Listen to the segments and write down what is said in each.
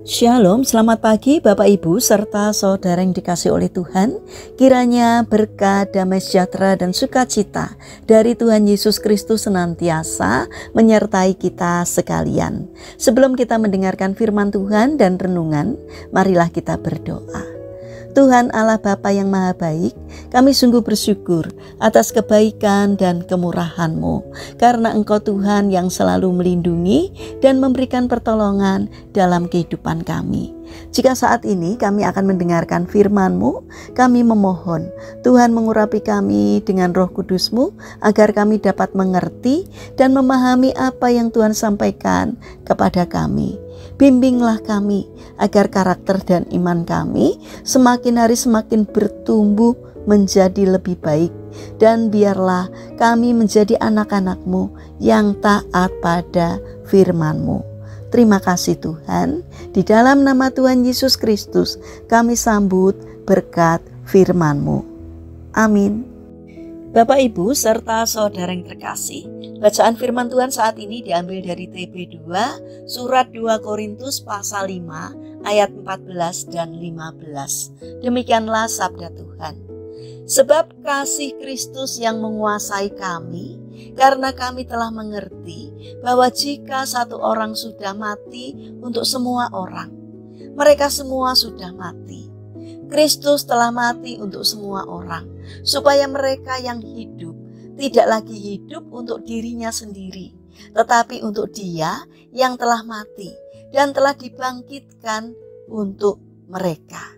Shalom, selamat pagi Bapak Ibu serta saudara yang dikasih oleh Tuhan. Kiranya berkat, damai sejahtera dan sukacita dari Tuhan Yesus Kristus senantiasa menyertai kita sekalian. Sebelum kita mendengarkan firman Tuhan dan renungan, marilah kita berdoa. Tuhan Allah Bapa yang Maha Baik, kami sungguh bersyukur atas kebaikan dan kemurahan-Mu, karena Engkau Tuhan yang selalu melindungi dan memberikan pertolongan dalam kehidupan kami. Jika saat ini kami akan mendengarkan firman-Mu, kami memohon Tuhan mengurapi kami dengan Roh Kudus-Mu agar kami dapat mengerti dan memahami apa yang Tuhan sampaikan kepada kami. Bimbinglah kami agar karakter dan iman kami semakin hari semakin bertumbuh menjadi lebih baik, dan biarlah kami menjadi anak-anak-Mu yang taat pada firman-Mu. Terima kasih Tuhan, di dalam nama Tuhan Yesus Kristus kami sambut berkat firman-Mu. Amin. Bapak Ibu serta saudara yang terkasih, bacaan firman Tuhan saat ini diambil dari TB2 surat 2 Korintus pasal 5 ayat 14 dan 15. Demikianlah sabda Tuhan. Sebab kasih Kristus yang menguasai kami, karena kami telah mengerti bahwa jika satu orang sudah mati untuk semua orang, mereka semua sudah mati. Kristus telah mati untuk semua orang, supaya mereka yang hidup tidak lagi hidup untuk dirinya sendiri, tetapi untuk Dia yang telah mati dan telah dibangkitkan untuk mereka.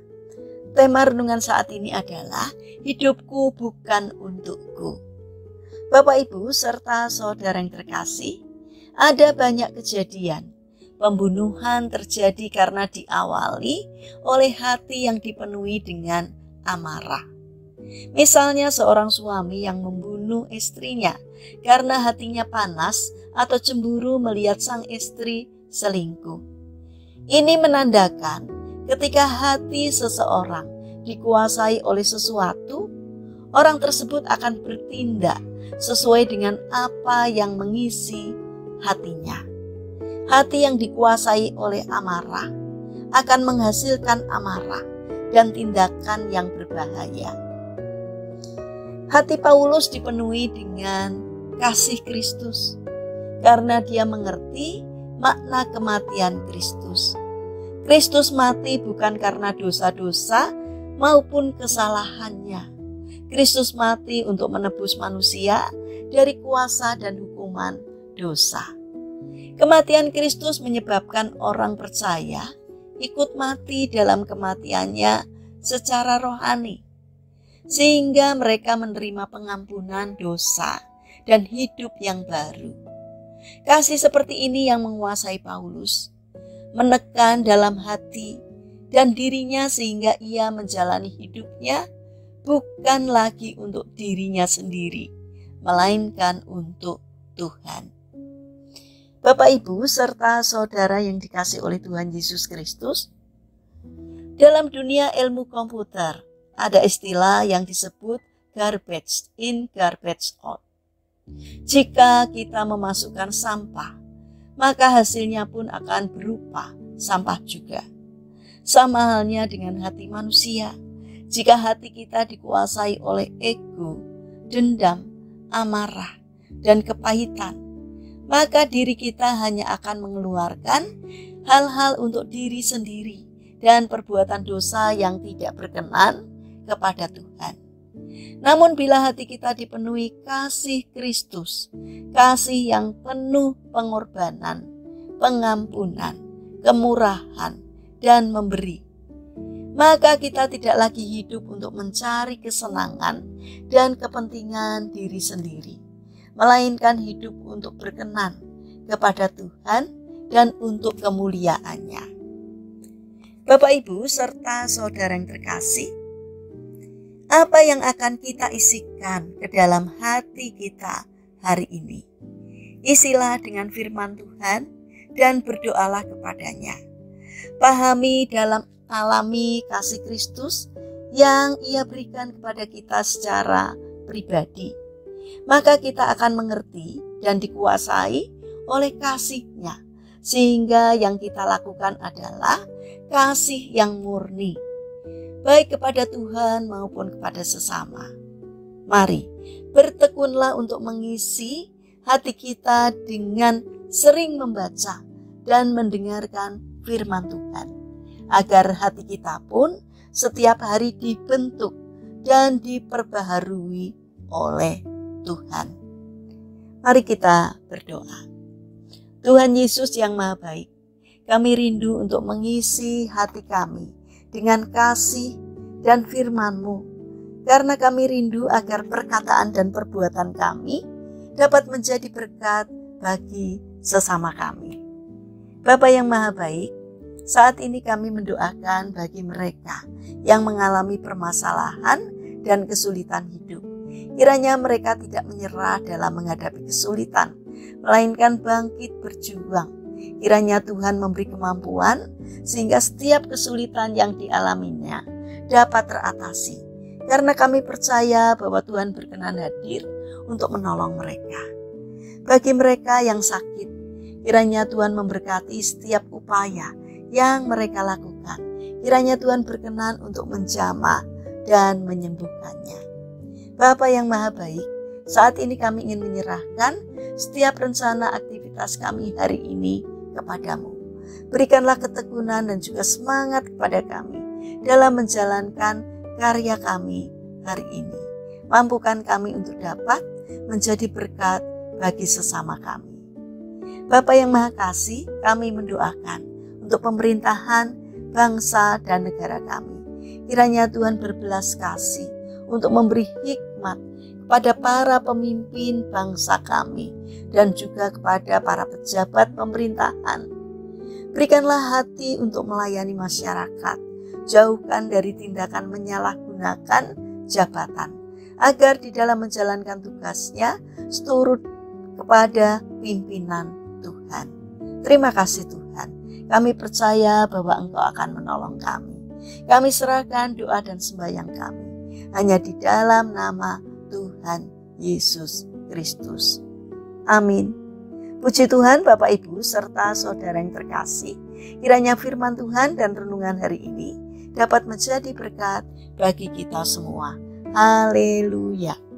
Tema renungan saat ini adalah hidupku bukan untukku. Bapak Ibu serta saudara yang terkasih, ada banyak kejadian pembunuhan terjadi karena diawali oleh hati yang dipenuhi dengan amarah. Misalnya seorang suami yang membunuh istrinya karena hatinya panas atau cemburu melihat sang istri selingkuh. Ini menandakan ketika hati seseorang dikuasai oleh sesuatu, orang tersebut akan bertindak sesuai dengan apa yang mengisi hatinya. Hati yang dikuasai oleh amarah akan menghasilkan amarah dan tindakan yang berbahaya. Hati Paulus dipenuhi dengan kasih Kristus karena dia mengerti makna kematian Kristus. Kristus mati bukan karena dosa-dosa maupun kesalahannya. Kristus mati untuk menebus manusia dari kuasa dan hukuman dosa. Kematian Kristus menyebabkan orang percaya ikut mati dalam kematiannya secara rohani, sehingga mereka menerima pengampunan dosa dan hidup yang baru. Kasih seperti ini yang menguasai Paulus, menekan dalam hati dan dirinya sehingga ia menjalani hidupnya bukan lagi untuk dirinya sendiri, melainkan untuk Tuhan. Bapak Ibu serta saudara yang dikasih oleh Tuhan Yesus Kristus, dalam dunia ilmu komputer ada istilah yang disebut garbage in, garbage out. Jika kita memasukkan sampah, maka hasilnya pun akan berupa sampah juga. Sama halnya dengan hati manusia. Jika hati kita dikuasai oleh ego, dendam, amarah, dan kepahitan, maka diri kita hanya akan mengeluarkan hal-hal untuk diri sendiri dan perbuatan dosa yang tidak berkenan kepada Tuhan. Namun bila hati kita dipenuhi kasih Kristus, kasih yang penuh pengorbanan, pengampunan, kemurahan, dan memberi, maka kita tidak lagi hidup untuk mencari kesenangan dan kepentingan diri sendiri, melainkan hidup untuk berkenan kepada Tuhan dan untuk kemuliaannya. Bapak Ibu serta saudara yang terkasih, apa yang akan kita isikan ke dalam hati kita hari ini? Isilah dengan firman Tuhan dan berdoalah kepadanya. Pahami dalam alami kasih Kristus yang Ia berikan kepada kita secara pribadi. Maka kita akan mengerti dan dikuasai oleh kasih-Nya, sehingga yang kita lakukan adalah kasih yang murni, baik kepada Tuhan maupun kepada sesama. Mari bertekunlah untuk mengisi hati kita dengan sering membaca dan mendengarkan firman Tuhan, agar hati kita pun setiap hari dibentuk dan diperbaharui oleh Tuhan. Mari kita berdoa. Tuhan Yesus yang Maha Baik, kami rindu untuk mengisi hati kami dengan kasih dan firman-Mu, karena kami rindu agar perkataan dan perbuatan kami dapat menjadi berkat bagi sesama kami. Bapa yang Maha Baik, saat ini kami mendoakan bagi mereka yang mengalami permasalahan dan kesulitan hidup. Kiranya mereka tidak menyerah dalam menghadapi kesulitan, melainkan bangkit berjuang. Kiranya Tuhan memberi kemampuan sehingga setiap kesulitan yang dialaminya dapat teratasi. Karena kami percaya bahwa Tuhan berkenan hadir untuk menolong mereka. Bagi mereka yang sakit, kiranya Tuhan memberkati setiap upaya yang mereka lakukan. Kiranya Tuhan berkenan untuk menjamah dan menyembuhkannya. Bapa yang Maha Baik, saat ini kami ingin menyerahkan setiap rencana aktivitas kami hari ini kepadamu. Berikanlah ketekunan dan juga semangat kepada kami dalam menjalankan karya kami hari ini. Mampukan kami untuk dapat menjadi berkat bagi sesama kami. Bapa yang Maha Kasih, kami mendoakan untuk pemerintahan bangsa dan negara kami. Kiranya Tuhan berbelas kasih untuk memberi hikmat kepada para pemimpin bangsa kami dan juga kepada para pejabat pemerintahan. Berikanlah hati untuk melayani masyarakat, jauhkan dari tindakan menyalahgunakan jabatan, agar di dalam menjalankan tugasnya seturut kepada pimpinan Tuhan. Terima kasih Tuhan, kami percaya bahwa Engkau akan menolong kami. Kami serahkan doa dan sembahyang kami hanya di dalam nama Tuhan Yesus Kristus. Amin. Puji Tuhan Bapak Ibu serta saudara yang terkasih, kiranya firman Tuhan dan renungan hari ini dapat menjadi berkat bagi kita semua. Haleluya.